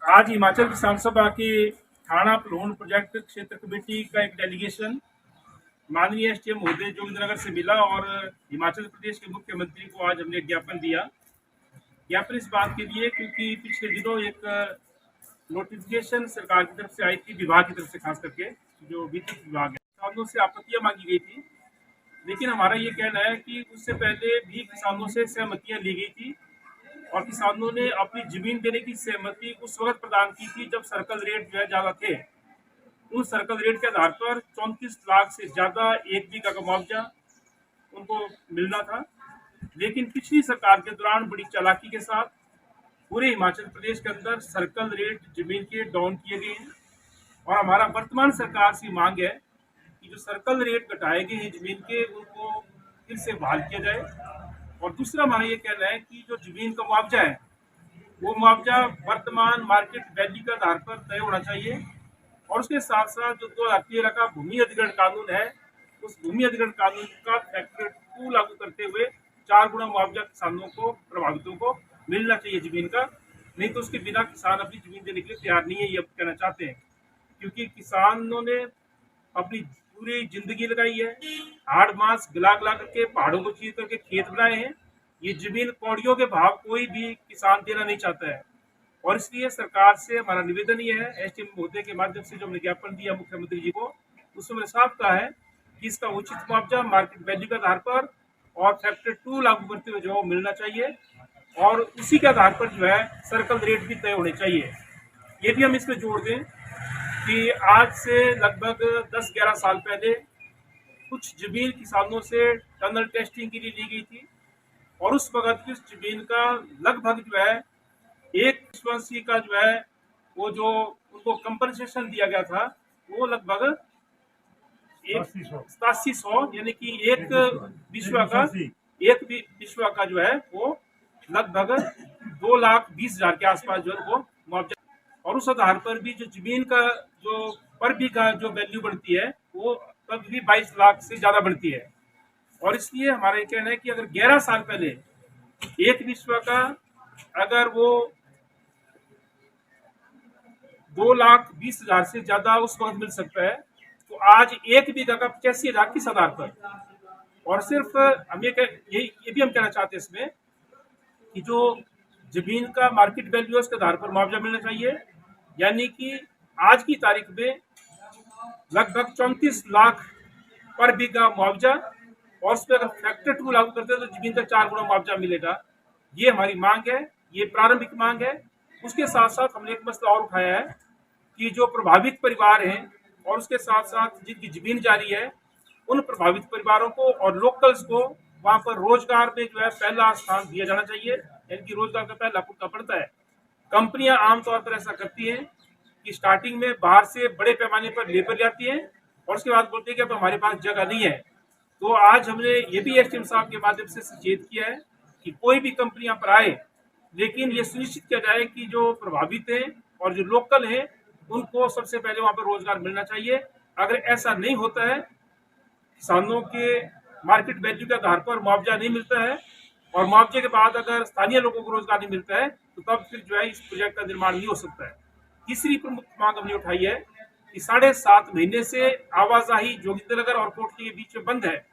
आज हिमाचल किसान सभा के थाना प्लोन प्रोजेक्ट क्षेत्र कमेटी का एक डेलीगेशन माननीय एसडीएम महोदय जोगिंद्रनगर से मिला और हिमाचल प्रदेश के मुख्यमंत्री को आज हमने ज्ञापन दिया। ज्ञापन इस बात के लिए क्योंकि पिछले दिनों एक नोटिफिकेशन सरकार की तरफ से आई थी, विभाग की तरफ से, खास करके जो विद्युत विभाग है, किसानों से आपत्तियां मांगी गई थी। लेकिन हमारा ये कहना है कि उससे पहले भी किसानों से सहमतियां ली गई थी और किसानों ने अपनी जमीन देने की सहमति उस वक्त प्रदान की थी जब सर्कल रेट जो है ज्यादा थे। उस सर्कल रेट के आधार पर 34 लाख से ज्यादा एक बीघा का मुआवजा उनको मिलना था। लेकिन पिछली सरकार के दौरान बड़ी चालाकी के साथ पूरे हिमाचल प्रदेश के अंदर सर्कल रेट जमीन के डाउन किए गए हैं और हमारा वर्तमान सरकार से मांग है कि जो सर्कल रेट घटाए गए हैं जमीन के, उनको फिर से बहाल किया जाए। और दूसरा हमारा ये कहना है कि जो जमीन का मुआवजा है वो मुआवजा वर्तमान मार्केट वैल्यू के आधार पर तय होना चाहिए और उसके साथ साथ जो 2013 का भूमि अधिग्रहण कानून है, उस भूमि अधिग्रहण कानून का फैक्टर 2 लागू करते हुए 4 गुना मुआवजा किसानों को, प्रभावितों को मिलना चाहिए जमीन का। नहीं तो उसके बिना किसान अपनी जमीन देने के लिए तैयार नहीं है, ये कहना चाहते हैं। क्योंकि किसानों ने अपनी पूरी जिंदगी लगाई है, हाड़ मांस गला गला करके, पहाड़ों को चीर करके खेत बनाए हैं। ये जमीन कौड़ियों के भाव कोई भी किसान देना नहीं चाहता है और इसलिए सरकार से हमारा निवेदन ये है, एसडीएम महोदय के माध्यम से जो हमने ज्ञापन दिया मुख्यमंत्री जी को, उसमें साफ कहा है कि इसका उचित मुआवजा मार्केट वैल्यू के आधार पर और फैक्टर 2 लागू करते हुए जो है मिलना चाहिए और उसी के आधार पर जो है सर्कल रेट भी तय होने चाहिए। ये भी हम इसमें जोड़ दें कि आज से लगभग 10-11 साल पहले कुछ जमीन किसानों से टनल टेस्टिंग के लिए ली गई थी और उस वक्त उस जमीन का लगभग जो है एक विश्वासी का जो है वो जो उनको कंपनसेशन दिया गया था वो लगभग 8700, यानी कि एक विश्व का जो है वो लगभग 2,20,000 के आसपास जो है वो मुआवजा। और उस आधार पर भी जो जमीन का जो पर बीघा जो वैल्यू बढ़ती है वो कभी भी 22 लाख से ज्यादा बढ़ती है। और इसलिए हमारा ये कहना है कि अगर 11 साल पहले एक विश्व का अगर वो 2,20,000 से ज्यादा उस वक्त मिल सकता है, तो आज एक बीघा का 85,000 किस आधार पर। और सिर्फ हम ये भी हम कहना चाहते हैं इसमें कि जो जमीन का मार्केट वैल्यू है उसके आधार पर मुआवजा मिलना चाहिए, यानी कि आज की तारीख में लगभग 34 लाख पर बीघा मुआवजा और उस पर अगर फैक्टर 2 लागू करते हैं तो जमीन का 4 गुना मुआवजा मिलेगा। ये हमारी मांग है, ये प्रारंभिक मांग है। उसके साथ साथ हमने एक मसला और उठाया है कि जो प्रभावित परिवार हैं और उसके साथ साथ जिनकी जमीन जारी है, उन प्रभावित परिवारों को और लोकल्स को वहां पर रोजगार में जो है पहला स्थान दिया जाना चाहिए, यानी कि रोजगार का पहला पुख्ता पड़ता है। कंपनियां आमतौर पर ऐसा करती हैं कि स्टार्टिंग में बाहर से बड़े पैमाने पर लेबर लाती हैं और उसके बाद बोलते हैं कि अब हमारे पास जगह नहीं है। तो आज हमने ये भी एसडीएम साहब के माध्यम से सचेत किया है कि कोई भी कंपनियां पर आए, लेकिन ये सुनिश्चित किया जाए कि जो प्रभावित हैं और जो लोकल हैं उनको सबसे पहले वहां पर रोजगार मिलना चाहिए। अगर ऐसा नहीं होता है, किसानों के मार्केट वैल्यू के आधार पर मुआवजा नहीं मिलता है और मुआवजे के बाद अगर स्थानीय लोगों को रोजगार नहीं मिलता है, तो तब फिर जो है इस प्रोजेक्ट का निर्माण नहीं हो सकता है। तीसरी प्रमुख मांग हमने उठाई है कि 7.5 महीने से आवाजाही जोगिंद्रनगर और कोटली के बीच में बंद है।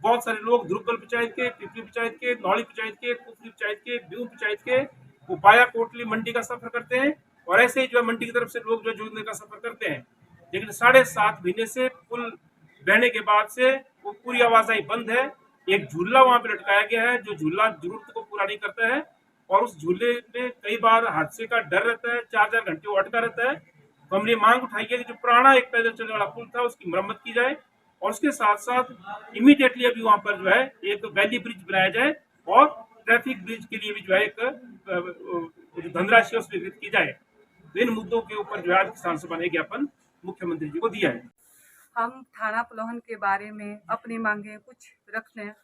बहुत सारे लोग ध्रुवगल पंचायत के, पिपली पंचायत के, नौली पंचायत के, कुफरी पंचायत के, ब्यूं पंचायत के वो बाया कोटली मंडी का सफर करते हैं और ऐसे ही जो है मंडी की तरफ से लोग जो जोगिंद्रनगर का सफर करते हैं। लेकिन 7.5 महीने से पुल बहने के बाद से वो पूरी आवाजाही बंद है। एक झूला वहां पे लटकाया गया है जो झूला जरूरत को पूरा नहीं करता है और उस झूले में कई बार हादसे का डर रहता है, 4-4 घंटे वो अटका रहता है। तो हमने मांग उठाई है कि जो पुराना एक पैदल चलने वाला पुल था उसकी मरम्मत की जाए और उसके साथ साथ इमीडिएटली अभी वहां पर जो है एक वैली ब्रिज बनाया जाए और ट्रैफिक ब्रिज के लिए भी जो है एक धनराशि स्वीकृत की जाए। तो इन मुद्दों के ऊपर जो है आज किसान सभा ने ज्ञापन मुख्यमंत्री जी को दिया है। हम थाना प्लोहन के बारे में अपनी मांगे कुछ रखना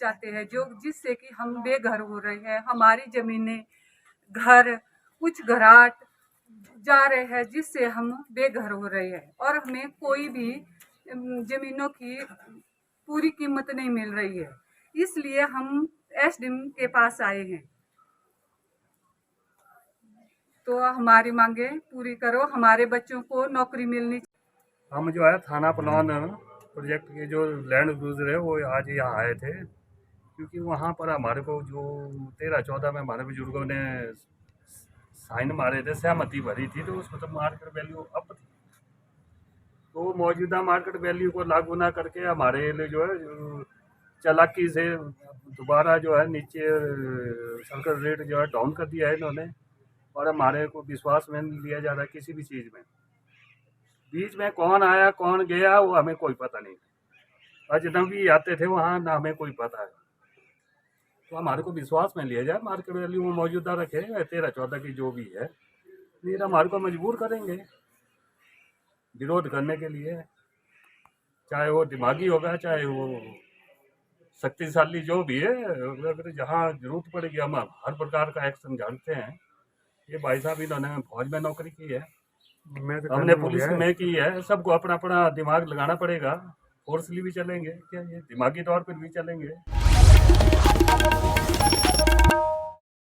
चाहते हैं, जो जिससे कि हम बेघर हो रहे हैं, हमारी जमीनें, घर, कुछ घराट जा रहे हैं जिससे हम बेघर हो रहे हैं और हमें कोई भी जमीनों की पूरी कीमत नहीं मिल रही है। इसलिए हम एसडीएम के पास आए हैं। तो हमारी मांगे पूरी करो, हमारे बच्चों को नौकरी मिलनी। हम जो है थाना पलौन प्रोजेक्ट के जो लैंड यूजर है वो आज यहाँ आए थे, क्योंकि वहाँ पर हमारे को जो 13-14 में हमारे बुजुर्गों ने साइन मारे थे, सहमति भरी थी, तो उसमें तो मार्केट वैल्यू अप थी। तो मौजूदा मार्केट वैल्यू को लागू ना करके हमारे लिए जो है चालाकी से दोबारा जो है नीचे सर्कल रेट जो है डाउन कर दिया है इन्होंने, और हमारे को विश्वास में नहीं लिया जा रहा किसी भी चीज़ में। बीच में कौन आया कौन गया वो हमें कोई पता नहीं, अजनबी आते थे वहाँ ना हमें कोई पता है। तो हमारे को विश्वास में लिया जाए, मार्केट वैल्यू में मौजूदा रखे 13-14 की जो भी है, नहीं तो हमारे को मजबूर करेंगे विरोध करने के लिए, चाहे वो दिमागी होगा चाहे वो शक्तिशाली जो भी है। अगर जहाँ जरूरत पड़ेगी हम हर प्रकार का एक्शन जानते हैं। ये भाई साहब इन्होंने फौज में नौकरी की है, हमने पुलिस में की है, सबको अपना अपना दिमाग लगाना पड़ेगा। फोर्सली भी चलेंगे क्या, ये दिमागी तौर पर भी चलेंगे।